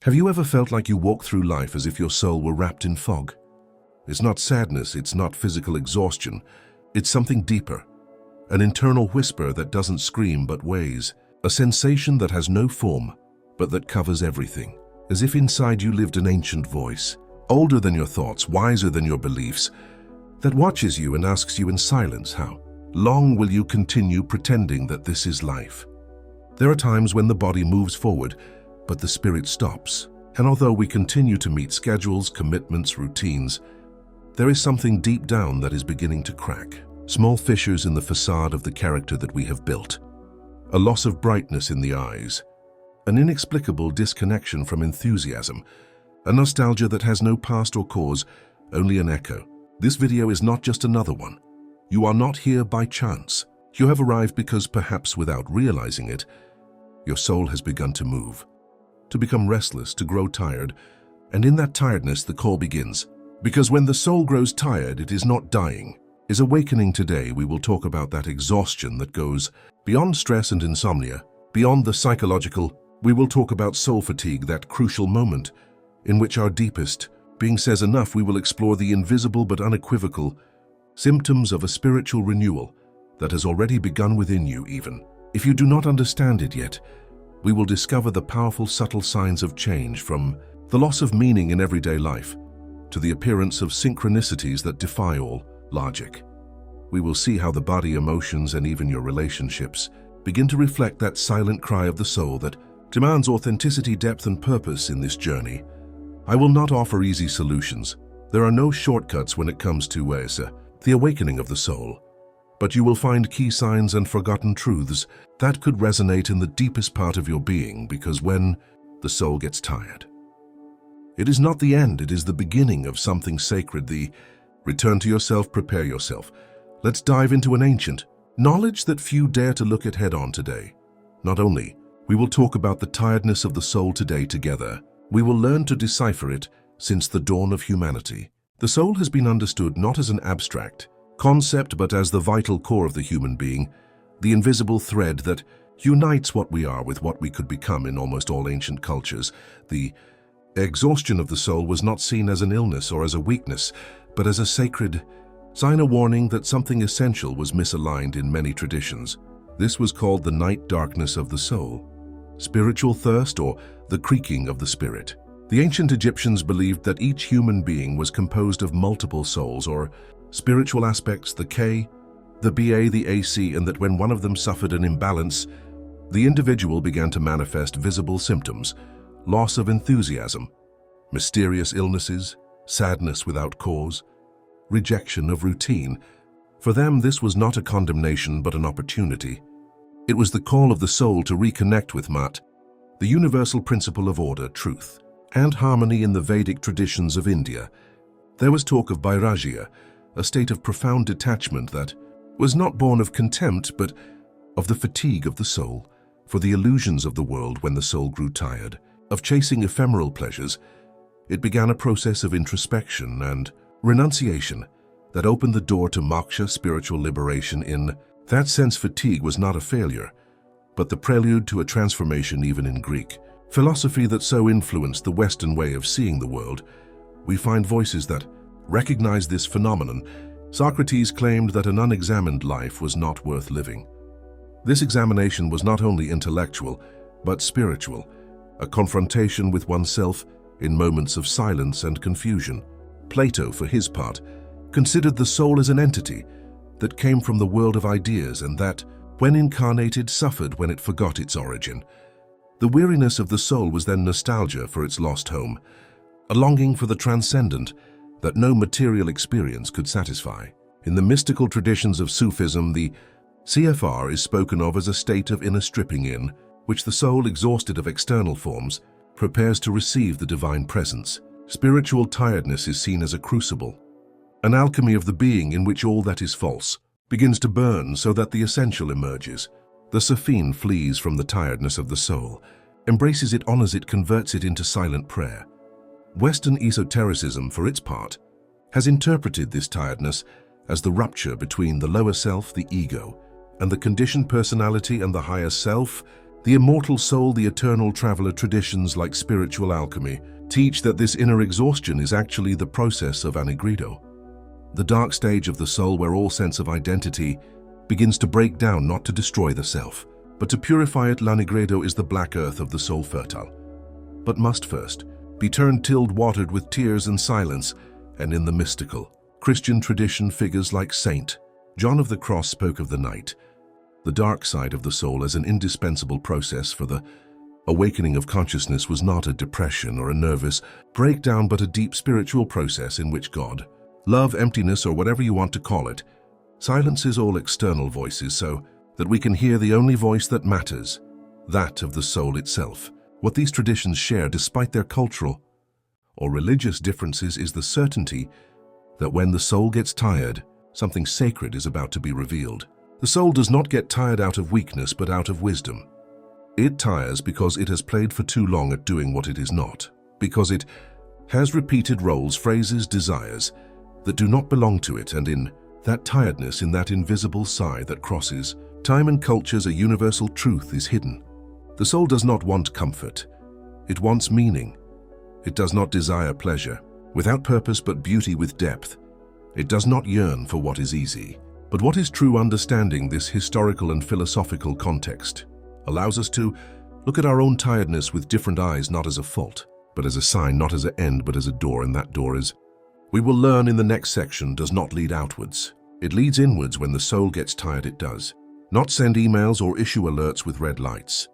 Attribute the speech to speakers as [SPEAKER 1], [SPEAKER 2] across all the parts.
[SPEAKER 1] Have you ever felt like you walk through life as if your soul were wrapped in fog? It's not sadness, it's not physical exhaustion. It's something deeper. An internal whisper that doesn't scream but weighs. A sensation that has no form, but that covers everything. As if inside you lived an ancient voice, older than your thoughts, wiser than your beliefs, that watches you and asks you in silence, how long will you continue pretending that this is life? There are times when the body moves forward, but the spirit stops. And although we continue to meet schedules, commitments, routines, there is something deep down that is beginning to crack. Small fissures in the facade of the character that we have built. A loss of brightness in the eyes. An inexplicable disconnection from enthusiasm. A nostalgia that has no past or cause, only an echo. This video is not just another one. You are not here by chance. You have arrived because, perhaps without realizing it, your soul has begun to move. To become restless, to grow tired, and in that tiredness the call begins. Because when the soul grows tired, it is not dying, is awakening. Today we will talk about that exhaustion that goes beyond stress and insomnia, beyond the psychological. We will talk about soul fatigue, that crucial moment in which our deepest being says enough. We will explore the invisible but unequivocal symptoms of a spiritual renewal that has already begun within you. Even if you do not understand it yet, we will discover the powerful, subtle signs of change, from the loss of meaning in everyday life to the appearance of synchronicities that defy all logic. We will see how the body, emotions, and even your relationships begin to reflect that silent cry of the soul that demands authenticity, depth, and purpose in this journey. I will not offer easy solutions. There are no shortcuts when it comes to the awakening of the soul. But you will find key signs and forgotten truths that could resonate in the deepest part of your being, because when the soul gets tired, it is not the end, it is the beginning of something sacred. The return to yourself, prepare yourself. Let's dive into an ancient knowledge that few dare to look at head-on today. Not only we will talk about the tiredness of the soul today together, we will learn to decipher it. Since the dawn of humanity, the soul has been understood not as an abstract concept, but as the vital core of the human being, the invisible thread that unites what we are with what we could become. In almost all ancient cultures, the exhaustion of the soul was not seen as an illness or as a weakness, but as a sacred sign, a warning that something essential was misaligned. In many traditions, this was called the night darkness of the soul, spiritual thirst, or the creaking of the spirit. The ancient Egyptians believed that each human being was composed of multiple souls, or spiritual aspects, the K, the BA, the AC, and that when one of them suffered an imbalance, the individual began to manifest visible symptoms: loss of enthusiasm, mysterious illnesses, sadness without cause, rejection of routine. For them, this was not a condemnation but an opportunity. It was the call of the soul to reconnect with Mat, the universal principle of order, truth, and harmony. In the Vedic traditions of India, there was talk of Vairagya, a state of profound detachment that was not born of contempt, but of the fatigue of the soul for the illusions of the world. When the soul grew tired of chasing ephemeral pleasures, it began a process of introspection and renunciation that opened the door to moksha, spiritual liberation. In that sense, fatigue was not a failure, but the prelude to a transformation. Even in Greek philosophy that so influenced the Western way of seeing the world, we find voices that recognize this phenomenon. Socrates claimed that an unexamined life was not worth living. This examination was not only intellectual, but spiritual, a confrontation with oneself in moments of silence and confusion. Plato, for his part, considered the soul as an entity that came from the world of ideas, and that, when incarnated, suffered when it forgot its origin. The weariness of the soul was then nostalgia for its lost home, a longing for the transcendent that no material experience could satisfy. In the mystical traditions of Sufism, the CFR is spoken of as a state of inner stripping, in which the soul, exhausted of external forms, prepares to receive the divine presence. Spiritual tiredness is seen as a crucible, an alchemy of the being in which all that is false begins to burn so that the essential emerges. The Safine flees from the tiredness of the soul, embraces it, honors it, converts it into silent prayer. Western esotericism, for its part, has interpreted this tiredness as the rupture between the lower self, the ego, and the conditioned personality, and the higher self, The immortal soul, the eternal traveler. Traditions like spiritual alchemy teach that this inner exhaustion is actually the process of anigredo, the dark stage of the soul where all sense of identity begins to break down, not to destroy the self, but to purify it. Lanigredo is the black earth of the soul, fertile, but must first be turned, tilled, watered with tears and silence. And in the mystical Christian tradition, figures like Saint John of the Cross spoke of the night, the dark side of the soul, as an indispensable process for the awakening of consciousness. Was not a depression or a nervous breakdown, but a deep spiritual process in which God, love, emptiness, or whatever you want to call it, silences all external voices so that we can hear the only voice that matters, that of the soul itself. What these traditions share, despite their cultural or religious differences, is the certainty that when the soul gets tired, something sacred is about to be revealed. The soul does not get tired out of weakness, but out of wisdom. It tires because it has played for too long at doing what it is not, because it has repeated roles, phrases, desires that do not belong to it, and in that tiredness, in that invisible sigh that crosses time and cultures, a universal truth is hidden. The soul does not want comfort. It wants meaning. It does not desire pleasure without purpose, but beauty with depth. It does not yearn for what is easy, but what is true. Understanding this historical and philosophical context allows us to look at our own tiredness with different eyes, not as a fault, but as a sign, not as an end, but as a door. And that door, is, we will learn in the next section, does not lead outwards. It leads inwards. When the soul gets tired, it does not send emails or issue alerts with red lights.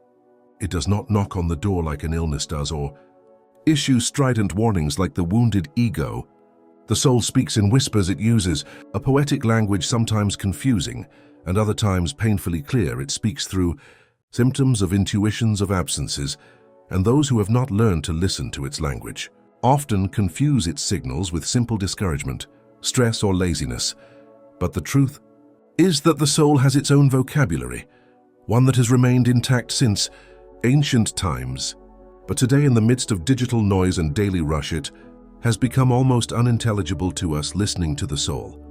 [SPEAKER 1] It does not knock on the door like an illness does, or issue strident warnings like the wounded ego. The soul speaks in whispers. It uses a poetic language, sometimes confusing and other times painfully clear. It speaks through symptoms of intuitions of absences, and those who have not learned to listen to its language often confuse its signals with simple discouragement, stress, or laziness. But the truth is that the soul has its own vocabulary, one that has remained intact since ancient times. But today, in the midst of digital noise and daily rush, it has become almost unintelligible to us. Listening to the soul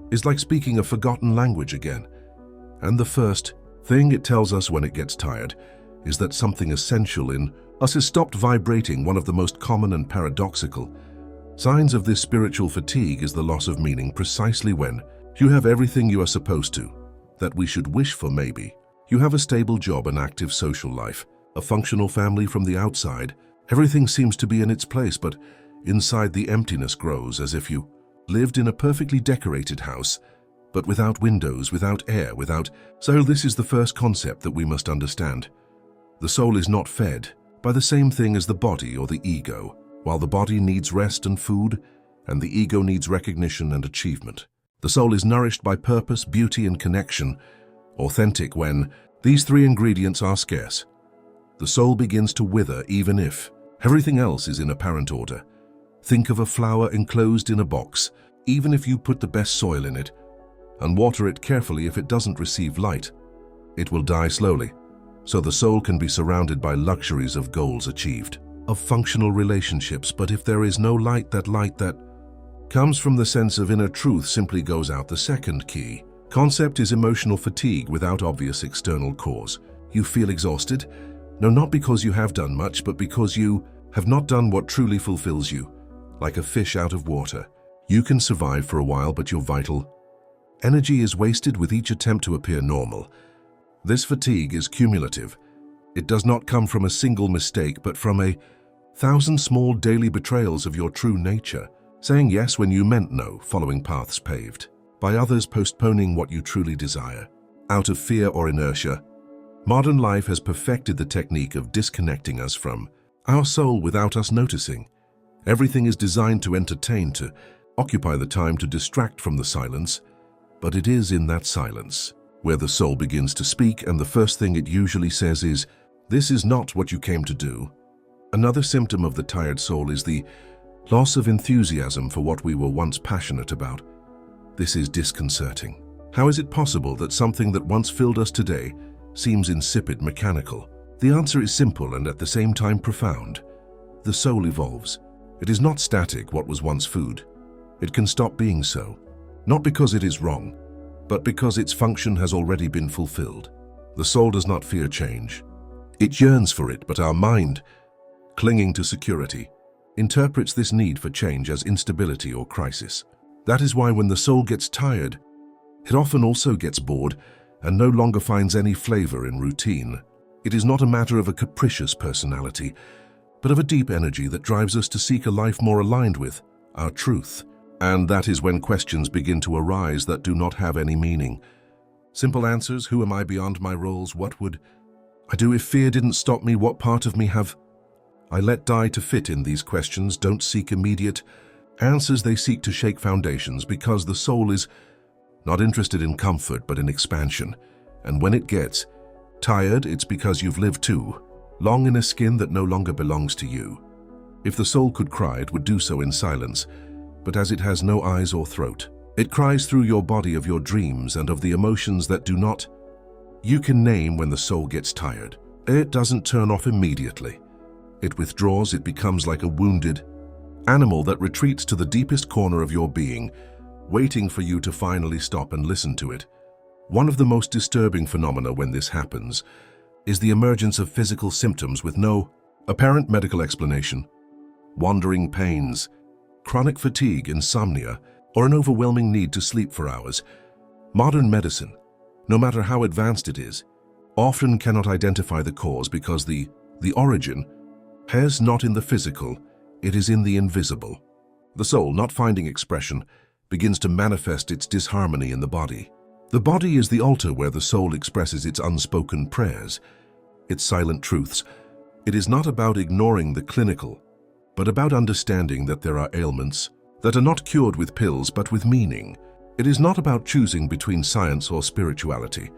[SPEAKER 1] is like speaking a forgotten language again. And the first thing it tells us when it gets tired is that something essential in us has stopped vibrating. One of the most common and paradoxical signs of this spiritual fatigue is the loss of meaning. Precisely when you have everything you are supposed to, that we should wish for maybe. You have a stable job, an active social life, a functional family. From the outside, everything seems to be in its place, but inside the emptiness grows, as if you lived in a perfectly decorated house, but without windows, without air, without... So this is the first concept that we must understand. The soul is not fed by the same thing as the body or the ego. While the body needs rest and food, and the ego needs recognition and achievement, the soul is nourished by purpose, beauty, and connection. Authentic. When these three ingredients are scarce, the soul begins to wither, even if everything else is in apparent order. Think of a flower enclosed in a box. Even if you put the best soil in it and water it carefully, if it doesn't receive light, it will die slowly. So the soul can be surrounded by luxuries of goals achieved, of functional relationships, but if there is no light, that light that comes from the sense of inner truth simply goes out. The second key concept is emotional fatigue without obvious external cause. You feel exhausted, no, not because you have done much, but because you have not done what truly fulfills you. Like a fish out of water, you can survive for a while, but your vital energy is wasted with each attempt to appear normal. This fatigue is cumulative. It does not come from a single mistake, but from 1,000 small daily betrayals of your true nature. Saying yes when you meant no, following paths paved by others, postponing what you truly desire out of fear or inertia. Modern life has perfected the technique of disconnecting us from our soul without us noticing. Everything is designed to entertain, to occupy the time, to distract from the silence. But it is in that silence where the soul begins to speak, and the first thing it usually says is, "This is not what you came to do." Another symptom of the tired soul is the loss of enthusiasm for what we were once passionate about. This is disconcerting. How is it possible that something that once filled us today seems insipid, mechanical? The answer is simple and at the same time profound. The soul evolves. It is not static. What was once food, it can stop being so. Not because it is wrong, but because its function has already been fulfilled. The soul does not fear change. It yearns for it, but our mind, clinging to security, interprets this need for change as instability or crisis. That is why when the soul gets tired, it often also gets bored and no longer finds any flavor in routine. It is not a matter of a capricious personality, but of a deep energy that drives us to seek a life more aligned with our truth. And that is when questions begin to arise that do not have any meaning. Simple answers: who am I beyond my roles? What would I do if fear didn't stop me? What part of me have I let die to fit in? These questions don't seek immediate answers, they seek to shake foundations, because the soul is not interested in comfort but in expansion. And when it gets tired, it's because you've lived too long in a skin that no longer belongs to you. If the soul could cry, it would do so in silence, but as it has no eyes or throat, it cries through your body of your dreams and of the emotions that do not you can name. When the soul gets tired, it doesn't turn off immediately. It withdraws. It becomes like a wounded animal that retreats to the deepest corner of your being, waiting for you to finally stop and listen to it. One of the most disturbing phenomena when this happens is the emergence of physical symptoms with no apparent medical explanation. Wandering pains, chronic fatigue, insomnia, or an overwhelming need to sleep for hours. Modern medicine, no matter how advanced it is, often cannot identify the cause because the origin is not in the physical, it is in the invisible. The soul, not finding expression, begins to manifest its disharmony in the body. The body is the altar where the soul expresses its unspoken prayers, its silent truths. It is not about ignoring the clinical, but about understanding that there are ailments that are not cured with pills but with meaning. It is not about choosing between science or spirituality,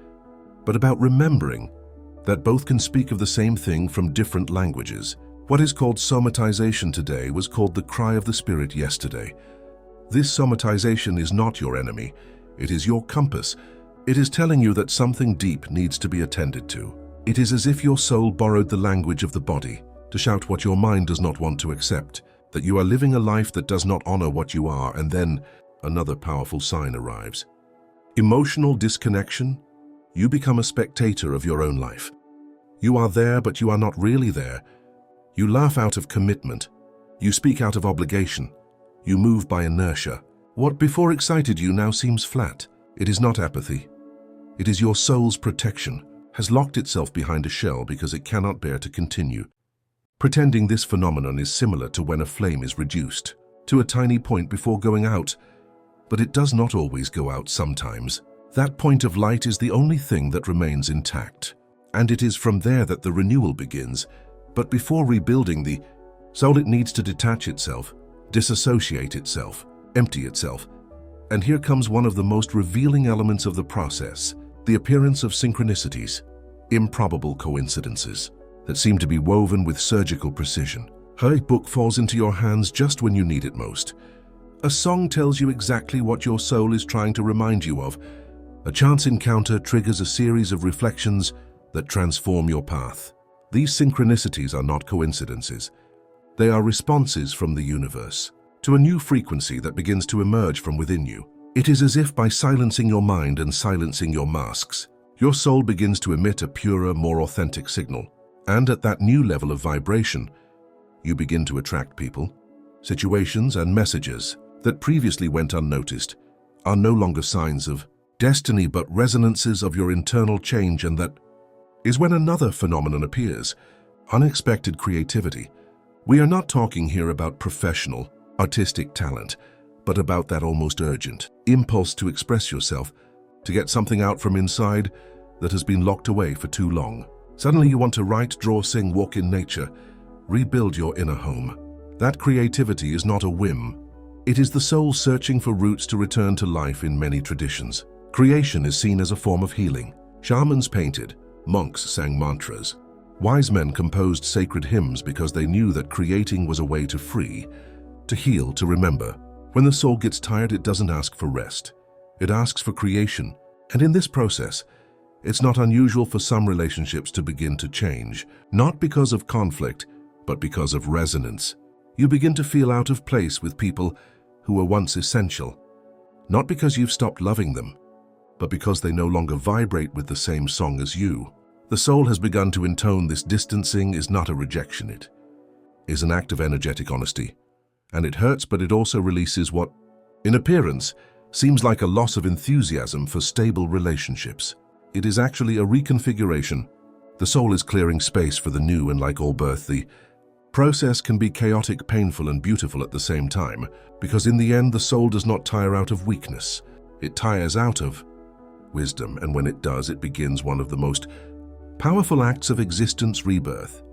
[SPEAKER 1] but about remembering that both can speak of the same thing from different languages. What is called somatization today was called the cry of the spirit yesterday. This somatization is not your enemy. It is your compass. It is telling you that something deep needs to be attended to. It is as if your soul borrowed the language of the body to shout what your mind does not want to accept, that you are living a life that does not honor what you are. And then another powerful sign arrives. Emotional disconnection. You become a spectator of your own life. You are there, but you are not really there. You laugh out of commitment. You speak out of obligation. You move by inertia. What before excited you now seems flat. It is not apathy. It is your soul's protection, has locked itself behind a shell because it cannot bear to continue. Pretending. This phenomenon is similar to when a flame is reduced to a tiny point before going out, but it does not always go out. Sometimes that point of light is the only thing that remains intact, and it is from there that the renewal begins. But before rebuilding the soul, it needs to detach itself, disassociate itself, empty itself. And here comes one of the most revealing elements of the process: the appearance of synchronicities, improbable coincidences that seem to be woven with surgical precision. A book falls into your hands just when you need it most. A song tells you exactly what your soul is trying to remind you of. A chance encounter triggers a series of reflections that transform your path. These synchronicities are not coincidences. They are responses from the universe to a new frequency that begins to emerge from within you. It is as if by silencing your mind and silencing your masks, your soul begins to emit a purer, more authentic signal. And at that new level of vibration, you begin to attract people, situations, and messages that previously went unnoticed are no longer signs of destiny but resonances of your internal change. And that is when another phenomenon appears: unexpected creativity. We are not talking here about professional, artistic talent, but about that almost urgent impulse to express yourself, to get something out from inside that has been locked away for too long. Suddenly you want to write, draw, sing, walk in nature, rebuild your inner home. That creativity is not a whim. It is the soul searching for roots to return to life. In many traditions, creation is seen as a form of healing. Shamans painted, monks sang mantras. Wise men composed sacred hymns because they knew that creating was a way to free, to heal, to remember. When the soul gets tired, it doesn't ask for rest. It asks for creation. And in this process, it's not unusual for some relationships to begin to change, not because of conflict, but because of resonance. You begin to feel out of place with people who were once essential, not because you've stopped loving them, but because they no longer vibrate with the same song as you. The soul has begun to intone this distancing is not a rejection, it is an act of energetic honesty. And it hurts, but it also releases what, in appearance, seems like a loss of enthusiasm for stable relationships. It is actually a reconfiguration. The soul is clearing space for the new, and like all birth, the process can be chaotic, painful, and beautiful at the same time, because in the end, the soul does not tire out of weakness. It tires out of wisdom, and when it does, it begins one of the most powerful acts of existence, rebirth.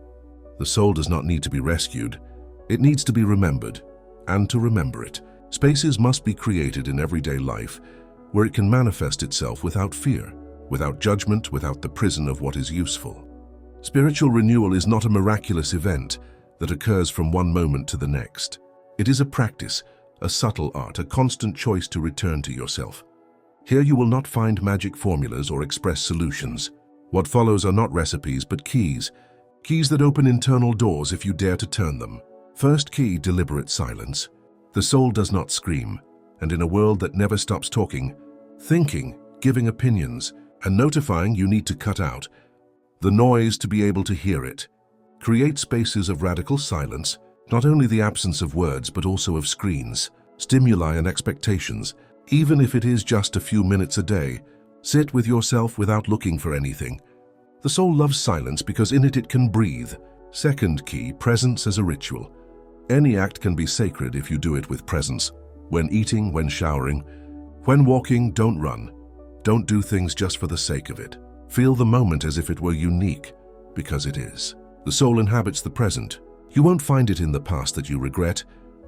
[SPEAKER 1] The soul does not need to be rescued. It needs to be remembered, and to remember it, spaces must be created in everyday life where it can manifest itself without fear, without judgment, without the prison of what is useful. Spiritual renewal is not a miraculous event that occurs from one moment to the next. It is a practice, a subtle art, a constant choice to return to yourself. Here you will not find magic formulas or express solutions. What follows are not recipes but keys that open internal doors if you dare to turn them. First key, deliberate silence. The soul does not scream, and in a world that never stops talking, thinking, giving opinions, and notifying, you need to cut out the noise to be able to hear it. Create spaces of radical silence, not only the absence of words but also of screens, stimuli and expectations. Even if it is just a few minutes a day, sit with yourself without looking for anything. The soul loves silence because in it can breathe. Second key, presence as a ritual. Any act can be sacred if you do it with presence. When eating, when showering, when walking, don't run. Don't do things just for the sake of it. Feel the moment as if it were unique, because it is. The soul inhabits the present. You won't find it in the past that you regret,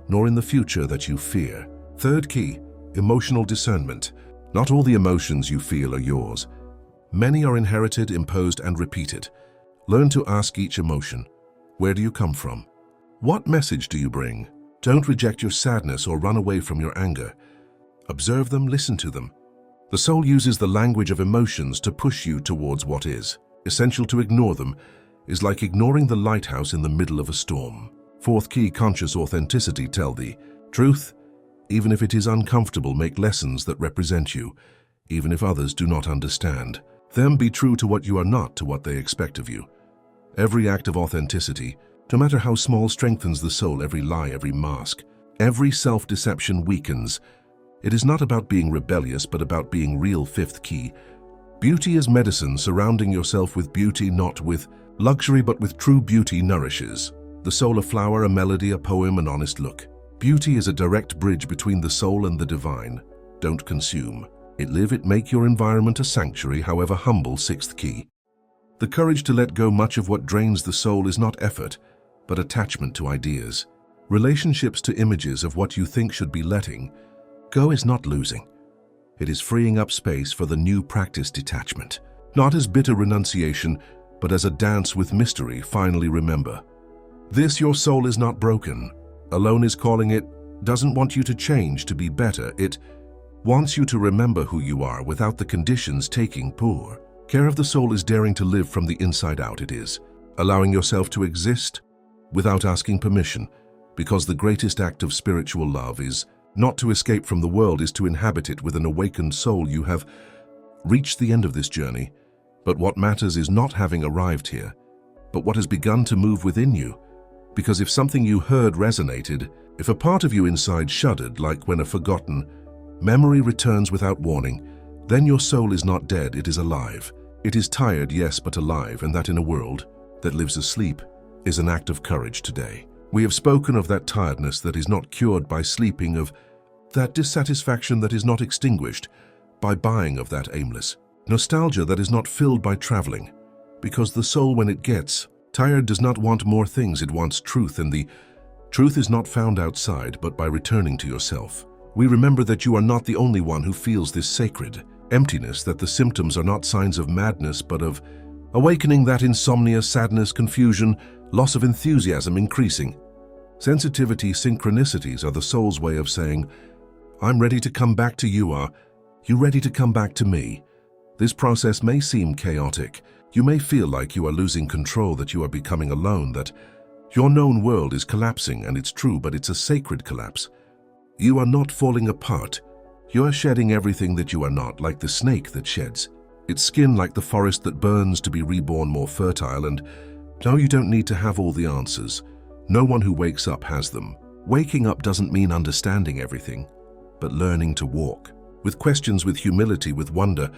[SPEAKER 1] nor in the future that you fear. Third key, emotional discernment. Not all the emotions you feel are yours. Many are inherited, imposed, and repeated. Learn to ask each emotion, where do you come from? What message do you bring? Don't reject your sadness or run away from your anger. Observe them, listen to them. The soul uses the language of emotions to push you towards what is. Essential to ignore them is like ignoring the lighthouse in the middle of a storm. Fourth key, conscious authenticity. Tell the truth, even if it is uncomfortable. Make lessons that represent you, even if others do not understand them. Be true to what you are, not to what they expect of you. Every act of authenticity, no matter how small, strengthens the soul. Every lie, every mask, every self-deception weakens. It is not about being rebellious, but about being real. Fifth key, beauty is medicine. Surrounding yourself with beauty, not with luxury, but with true beauty, nourishes the soul. A flower, a melody, a poem, an honest look. Beauty is a direct bridge between the soul and the divine. Don't consume it, live it. Make your environment a sanctuary, however humble. Sixth key, the courage to let go. Much of what drains the soul is not effort, but attachment to ideas, relationships, to images of what you think should be. Letting go is not losing. It is freeing up space for the new practice, detachment. Not as bitter renunciation, but as a dance with mystery. Finally, remember this: your soul is not broken. Alone is calling. It doesn't want you to change to be better. It wants you to remember who you are without the conditions. Taking poor care of the soul is daring to live from the inside out. It is allowing yourself to exist without asking permission, because the greatest act of spiritual love is not to escape from the world, is to inhabit it with an awakened soul. You have reached the end of this journey, but what matters is not having arrived here, but what has begun to move within you. Because if something you heard resonated, if a part of you inside shuddered, like when a forgotten memory returns without warning, then your soul is not dead, it is alive. It is tired, yes, but alive, and that in a world that lives asleep is an act of courage today. We have spoken of that tiredness that is not cured by sleeping, of that dissatisfaction that is not extinguished by buying, of that aimless nostalgia that is not filled by traveling. Because the soul, when it gets tired, does not want more things, it wants truth, and the truth is not found outside, but by returning to yourself. We remember that you are not the only one who feels this sacred emptiness, that the symptoms are not signs of madness, but of awakening, that insomnia, sadness, confusion, loss of enthusiasm increasing. Sensitivity, synchronicities are the soul's way of saying, I'm ready to come back to you. Are you ready to come back to me? This process may seem chaotic. You may feel like you are losing control, that you are becoming alone, that your known world is collapsing, and it's true, but it's a sacred collapse. You are not falling apart. You are shedding everything that you are not, like the snake that sheds its skin like the forest that burns to be reborn more fertile. And no, you don't need to have all the answers. No one who wakes up has them. Waking up doesn't mean understanding everything, but learning to walk. With questions, with humility, with wonder,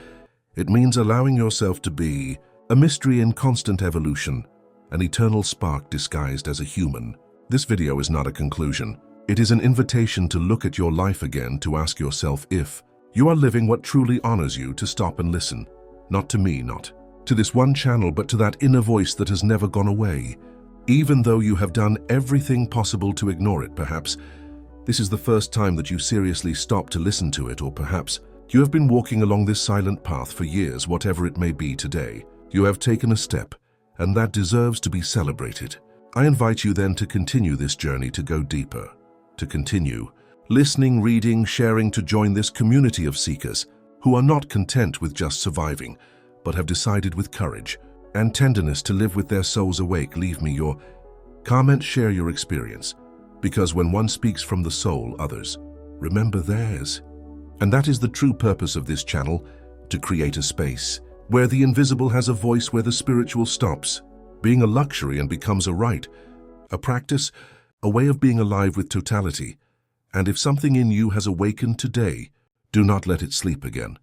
[SPEAKER 1] it means allowing yourself to be a mystery in constant evolution, an eternal spark disguised as a human. This video is not a conclusion. It is an invitation to look at your life again, to ask yourself if you are living what truly honors you, to stop and listen. Not to me, not to this one channel, but to that inner voice that has never gone away. Even though you have done everything possible to ignore it, perhaps this is the first time that you seriously stop to listen to it, or perhaps you have been walking along this silent path for years. Whatever it may be, today you have taken a step, and that deserves to be celebrated. I invite you then to continue this journey, to go deeper, to continue listening, reading, sharing, to join this community of seekers who are not content with just surviving, but have decided with courage and tenderness to live with their souls awake. Leave me your comment, share your experience, because when one speaks from the soul, others remember theirs. And that is the true purpose of this channel, to create a space where the invisible has a voice, where the spiritual stops being a luxury and becomes a right, a practice, a way of being alive with totality. And if something in you has awakened today, do not let it sleep again.